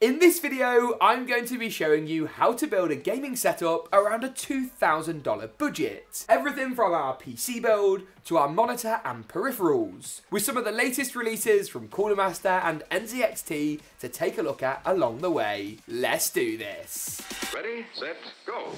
In this video, I'm going to be showing you how to build a gaming setup around a $2,000 budget. Everything from our PC build to our monitor and peripherals, with some of the latest releases from Cooler Master and NZXT to take a look at along the way. Let's do this. Ready, set, go.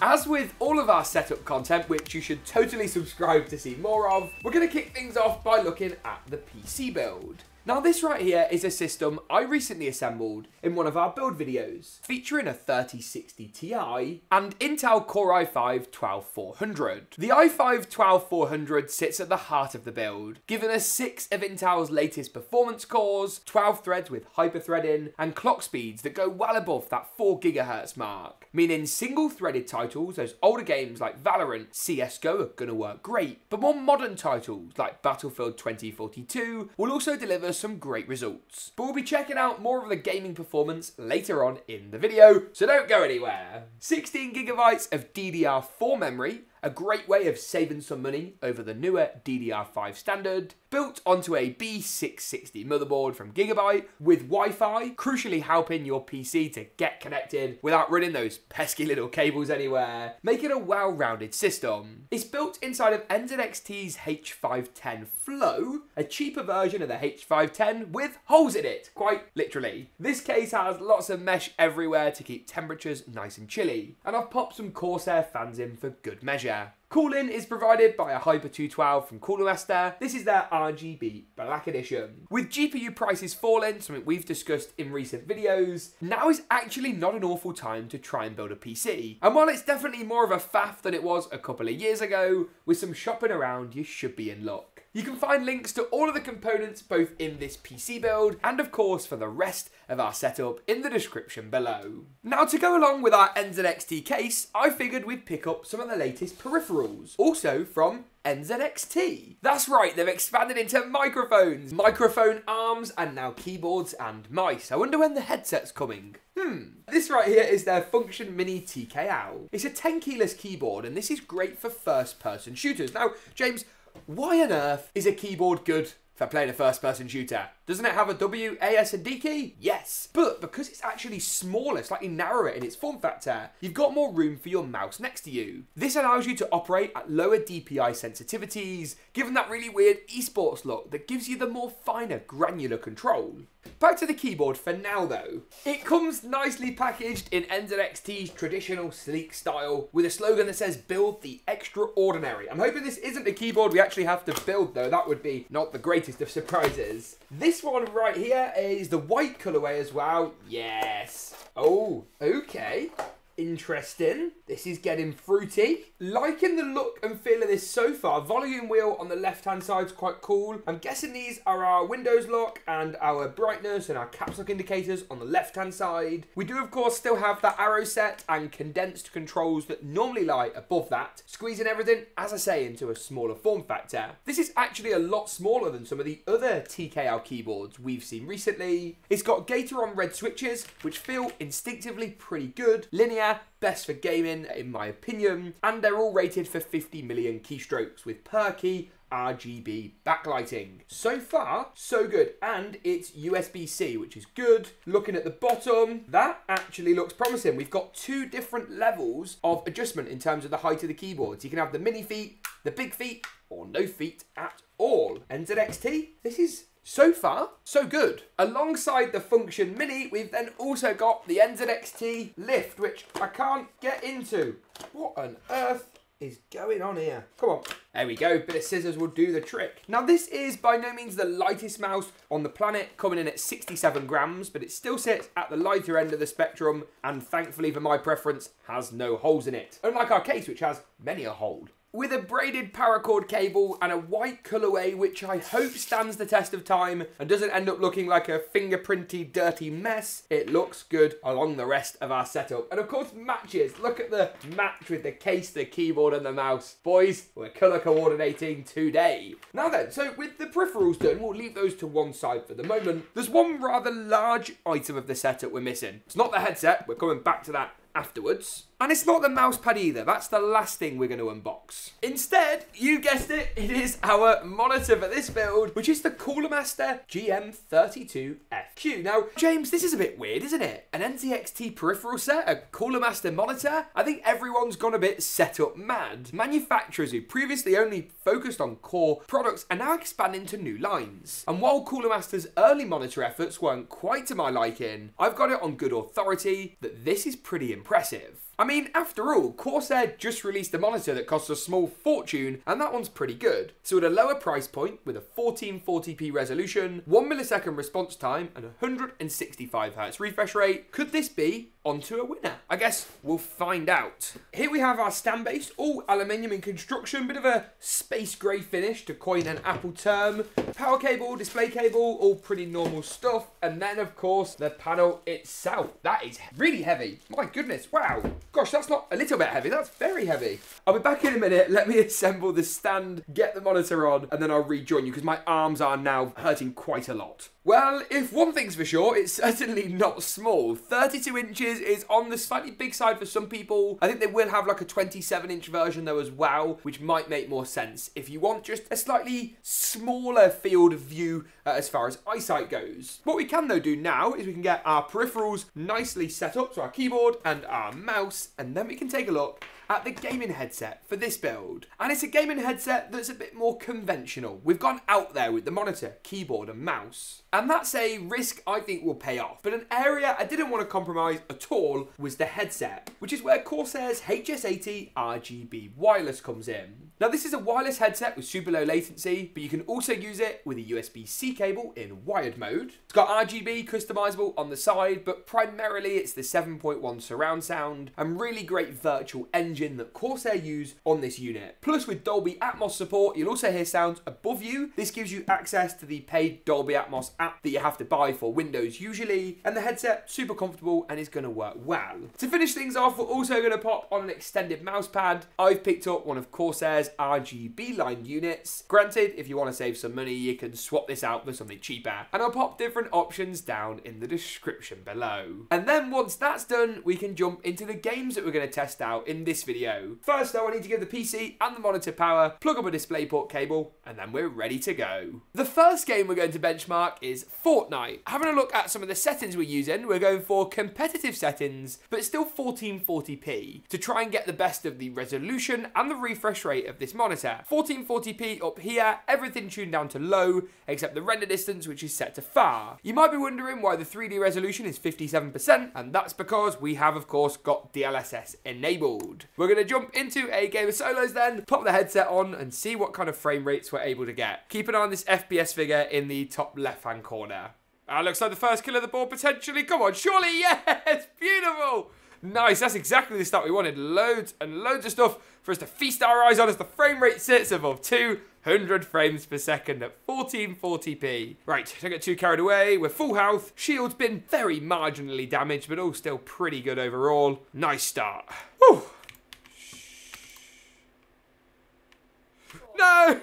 As with all of our setup content, which you should totally subscribe to see more of, we're going to kick things off by looking at the PC build. Now this right here is a system I recently assembled in one of our build videos, featuring a 3060 Ti and Intel Core i5-12400. The i5-12400 sits at the heart of the build, giving us 6 of Intel's latest performance cores, 12 threads with hyper-threading, and clock speeds that go well above that 4 GHz mark, meaning single-threaded titles, those older games like Valorant, CSGO are going to work great, but more modern titles like Battlefield 2042 will also deliver some great results. But we'll be checking out more of the gaming performance later on in the video, so don't go anywhere. 16 gigabytes of DDR4 memory, a great way of saving some money over the newer DDR5 standard, built onto a B660 motherboard from Gigabyte with Wi-Fi, crucially helping your PC to get connected without running those pesky little cables anywhere, making a well-rounded system. It's built inside of NZXT's H510 Flow, a cheaper version of the H510 with holes in it, quite literally. This case has lots of mesh everywhere to keep temperatures nice and chilly, and I've popped some Corsair fans in for good measure. Cooling is provided by a Hyper 212 from Cooler Master. This is their RGB Black Edition. With GPU prices falling, something we've discussed in recent videos, now is actually not an awful time to try and build a PC. And while it's definitely more of a faff than it was a couple of years ago, with some shopping around, you should be in luck. You can find links to all of the components both in this PC build and of course for the rest of our setup in the description below. Now to go along with our NZXT case, I figured we'd pick up some of the latest peripherals, also from NZXT. That's right, they've expanded into microphones, microphone arms, and now keyboards and mice. I wonder when the headset's coming. This right here is their Function MINITKL. It's a 10 keyless keyboard and this is great for first-person shooters. Now, James, why on earth is a keyboard good for playing a first-person shooter? Doesn't it have a W, A, S and D key? Yes. But because it's actually smaller, slightly narrower in its form factor, you've got more room for your mouse next to you. This allows you to operate at lower DPI sensitivities, giving that really weird esports look that gives you the more finer, granular control. Back to the keyboard for now though. It comes nicely packaged in NZXT's traditional sleek style with a slogan that says build the extraordinary. I'm hoping this isn't a keyboard we actually have to build though, that would be not the greatest of surprises. This one right here is the white colourway as well. Yes. Oh, okay. Interesting. This is getting fruity. Liking the look and feel of this so far. Volume wheel on the left hand side is quite cool. I'm guessing these are our Windows lock and our brightness and our caps lock indicators on the left hand side. We do of course still have that arrow set and condensed controls that normally lie above that, squeezing everything, as I say, into a smaller form factor. This is actually a lot smaller than some of the other TKL keyboards we've seen recently. It's got Gator-on red switches, which feel instinctively pretty good, linear, best for gaming in my opinion, and they're all rated for 50 million keystrokes with per-key RGB backlighting. So far, so good, and it's USB-C, which is good. Looking at the bottom, that actually looks promising. We've got 2 different levels of adjustment in terms of the height of the keyboards. You can have the mini feet, the big feet, or no feet at all. NZXT, this is so far, so good. Alongside the Function Mini, we've then also got the NZXT Lift, which I can't get into. What on earth is going on here? Come on. There we go, bit of scissors will do the trick. Now this is by no means the lightest mouse on the planet, coming in at 67 grams, but it still sits at the lighter end of the spectrum, and thankfully for my preference, has no holes in it. Unlike our case, which has many a hole. with a braided paracord cable and a white colourway, which I hope stands the test of time and doesn't end up looking like a fingerprinty, dirty mess. It looks good along the rest of our setup. And of course, matches. Look at the match with the case, the keyboard and the mouse. Boys, we're colour coordinating today. Now then, so with the peripherals done, we'll leave those to one side for the moment. There's one rather large item of the setup we're missing. It's not the headset. We're coming back to that afterwards. And it's not the mousepad either. That's the last thing we're going to unbox. Instead, you guessed it, it is our monitor for this build, which is the Cooler Master GM32FQ. Now, James, this is a bit weird, isn't it? An NZXT peripheral set, a Cooler Master monitor? I think everyone's gone a bit setup mad. Manufacturers who previously only focused on core products are now expanding to new lines. And while Cooler Master's early monitor efforts weren't quite to my liking, I've got it on good authority that this is pretty impressive. I mean, after all, Corsair just released a monitor that costs a small fortune, and that one's pretty good. So at a lower price point, with a 1440p resolution, 1 millisecond response time, and 165Hz refresh rate, could this be onto a winner? I guess we'll find out. Here we have our stand base, all aluminium in construction, bit of a space grey finish to coin an Apple term. Power cable, display cable, all pretty normal stuff. And then, of course, the panel itself. That is really heavy. My goodness, wow. Gosh, that's not a little bit heavy, that's very heavy. I'll be back in a minute. Let me assemble the stand, get the monitor on, and then I'll rejoin you because my arms are now hurting quite a lot. Well, if one thing's for sure, it's certainly not small. 32 inches is on the slightly big side for some people. I think they will have like a 27-inch version though as well, which might make more sense if you want just a slightly smaller field of view as far as eyesight goes. What we can though do now is we can get our peripherals nicely set up, so our keyboard and our mouse, and then we can take a look at the gaming headset for this build. And it's a gaming headset that's a bit more conventional. We've gone out there with the monitor, keyboard and mouse. And that's a risk I think will pay off. But an area I didn't want to compromise at all was the headset, which is where Corsair's HS80 RGB wireless comes in. Now this is a wireless headset with super low latency, but you can also use it with a USB-C cable in wired mode. It's got RGB customizable on the side, but primarily it's the 7.1 surround sound and really great virtual engine that Corsair use on this unit. Plus with Dolby Atmos support, you'll also hear sounds above you. This gives you access to the paid Dolby Atmos app that you have to buy for Windows usually, and the headset super comfortable and is going to work well. To finish things off, we're also going to pop on an extended mouse pad. I've picked up one of Corsair's RGB line units. Granted, if you want to save some money, you can swap this out for something cheaper, and I'll pop different options down in the description below. And then once that's done, we can jump into the games that we're going to test out in this video. First though, I need to give the PC and the monitor power, plug up a DisplayPort cable, and then we're ready to go. The first game we're going to benchmark is Fortnite. Having a look at some of the settings we're using, we're going for competitive settings, but still 1440p to try and get the best of the resolution and the refresh rate of this monitor. 1440p up here, everything tuned down to low, except the render distance, which is set to far. You might be wondering why the 3D resolution is 57%, and that's because we have, of course, got DLSS enabled. We're going to jump into a game of solos then, pop the headset on, and see what kind of frame rates we're able to get. Keep an eye on this FPS figure in the top left-hand corner. Looks like the first kill of the board potentially. Come on, surely, yes! Beautiful! Nice, that's exactly the start we wanted. Loads and loads of stuff for us to feast our eyes on as the frame rate sits above 200 frames per second at 1440p. Right, don't get too carried away. We're full health. Shield's been very marginally damaged, but all still pretty good overall. Nice start. Whew. No!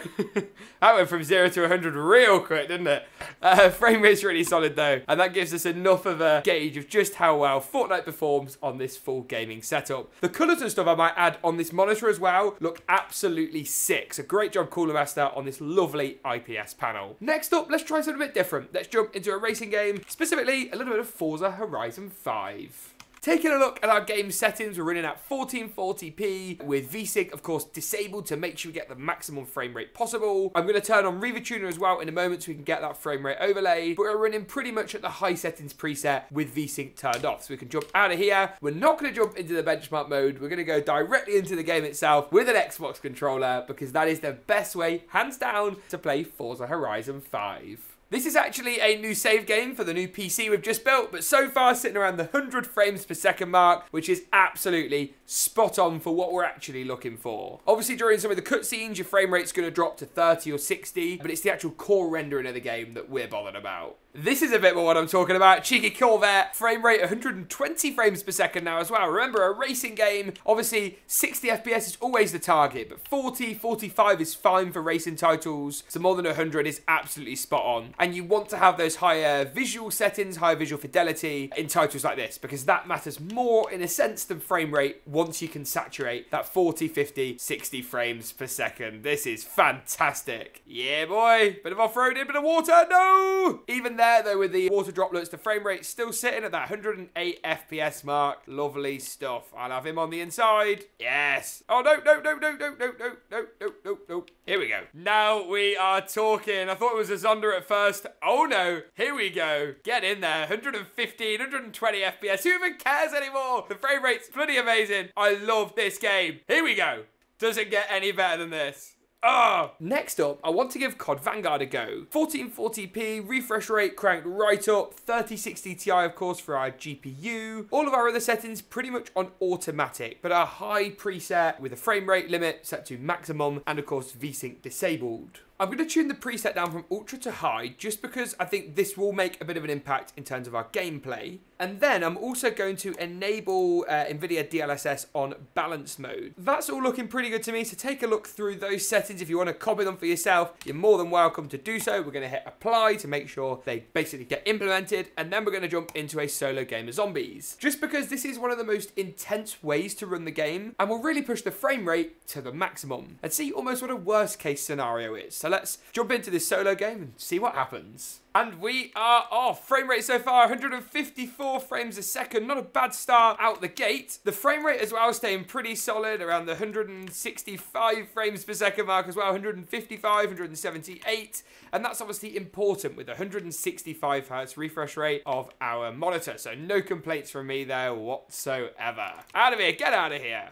That went from 0 to 100 real quick, didn't it? Frame rate's really solid though, and that gives us enough of a gauge of just how well Fortnite performs on this full gaming setup. The colours and stuff I might add on this monitor as well look absolutely sick. So great job Cooler Master on this lovely IPS panel. Next up, let's try something a bit different. Let's jump into a racing game, specifically a little bit of Forza Horizon 5. Taking a look at our game settings, we're running at 1440p with VSync, of course, disabled to make sure we get the maximum frame rate possible. I'm going to turn on Reaver Tuner as well in a moment so we can get that frame rate overlay, but we're running pretty much at the high settings preset with VSync turned off. So we can jump out of here. We're not going to jump into the benchmark mode. We're going to go directly into the game itself with an Xbox controller because that is the best way, hands down, to play Forza Horizon 5. This is actually a new save game for the new PC we've just built, but so far sitting around the 100 frames per second mark, which is absolutely spot on for what we're actually looking for. Obviously, during some of the cutscenes, your frame rate's going to drop to 30 or 60, but it's the actual core rendering of the game that we're bothered about. This is a bit more what I'm talking about. Cheeky Corvette, frame rate 120 frames per second now as well. Remember, a racing game, obviously 60 FPS is always the target, but 40, 45 is fine for racing titles. So more than 100 is absolutely spot on. And you want to have those higher visual settings, higher visual fidelity in titles like this, because that matters more in a sense than frame rate once you can saturate that 40, 50, 60 frames per second. This is fantastic. Yeah, boy. Bit of off-roading, bit of water. No! Even there, though, with the water droplets, the frame rate still sitting at that 108 FPS mark. Lovely stuff. I'll have him on the inside. Yes. Oh, no, no, no, no, no, no, no, no, no, no, no. Here we go. Now we are talking. I thought it was a Zonda at first. Oh, no. Here we go. Get in there. 115, 120 FPS. Who even cares anymore? The frame rate's bloody amazing. I love this game. Here we go. Doesn't get any better than this. Oh. Next up, I want to give COD Vanguard a go. 1440p, refresh rate cranked right up, 3060 Ti of course for our GPU. All of our other settings pretty much on automatic, but a high preset with a frame rate limit set to maximum and of course VSync disabled. I'm going to tune the preset down from ultra to high just because I think this will make a bit of an impact in terms of our gameplay. And then I'm also going to enable NVIDIA DLSS on balance mode. That's all looking pretty good to me, so take a look through those settings. If you want to copy them for yourself, you're more than welcome to do so. We're going to hit apply to make sure they basically get implemented, and then we're going to jump into a solo game of zombies. Just because this is one of the most intense ways to run the game, and will really push the frame rate to the maximum, and see almost what a worst case scenario is. So let's jump into this solo game and see what happens. And we are off. Frame rate so far, 154 frames a second. Not a bad start out the gate. The frame rate as well staying pretty solid, around the 165 frames per second mark as well, 155, 178. And that's obviously important with the 165 Hz refresh rate of our monitor. So no complaints from me there whatsoever. Out of here, get out of here.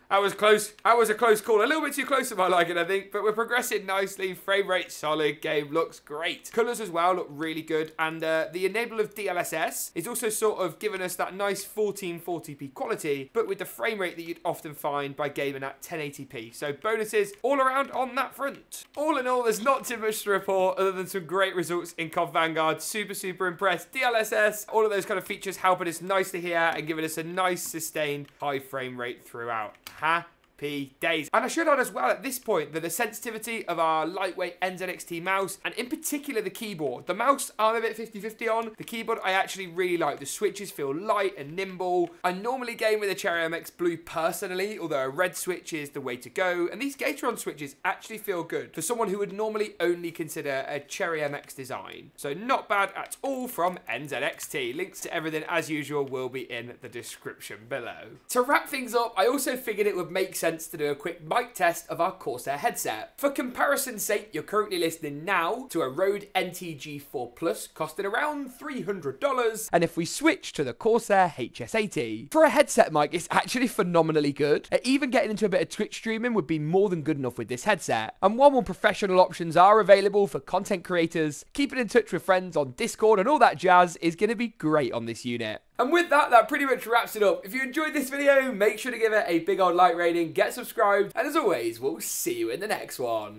That was close. That was a close call. A little bit too close for my liking, I think. But we're progressing nicely. Frame rate solid. Game looks great. Colours as well look really good. And the enable of DLSS is also sort of giving us that nice 1440p quality, but with the frame rate that you'd often find by gaming at 1080p. So bonuses all around on that front. All in all, there's not too much to report other than some great results in COD Vanguard. Super, super impressed. DLSS, all of those kind of features helping us nicely here and giving us a nice sustained high frame rate throughout. Happy days. And I should add as well at this point that the sensitivity of our lightweight NZXT mouse, and in particular the keyboard. The mouse I'm a bit 50-50 on. The keyboard I actually really like. The switches feel light and nimble. I normally game with a Cherry MX Blue personally, although a red switch is the way to go. And these Gateron switches actually feel good for someone who would normally only consider a Cherry MX design. So not bad at all from NZXT. Links to everything as usual will be in the description below. To wrap things up, I also figured it would make sense to do a quick mic test of our Corsair headset. For comparison's sake, you're currently listening now to a Rode NTG 4 Plus costing around $300, and if we switch to the Corsair HS80, for a headset mic, it's actually phenomenally good. Even getting into a bit of Twitch streaming would be more than good enough with this headset. And while more professional options are available for content creators, keeping in touch with friends on Discord and all that jazz is going to be great on this unit. And with that, that pretty much wraps it up. If you enjoyed this video, make sure to give it a big old like rating, get subscribed, and as always, we'll see you in the next one.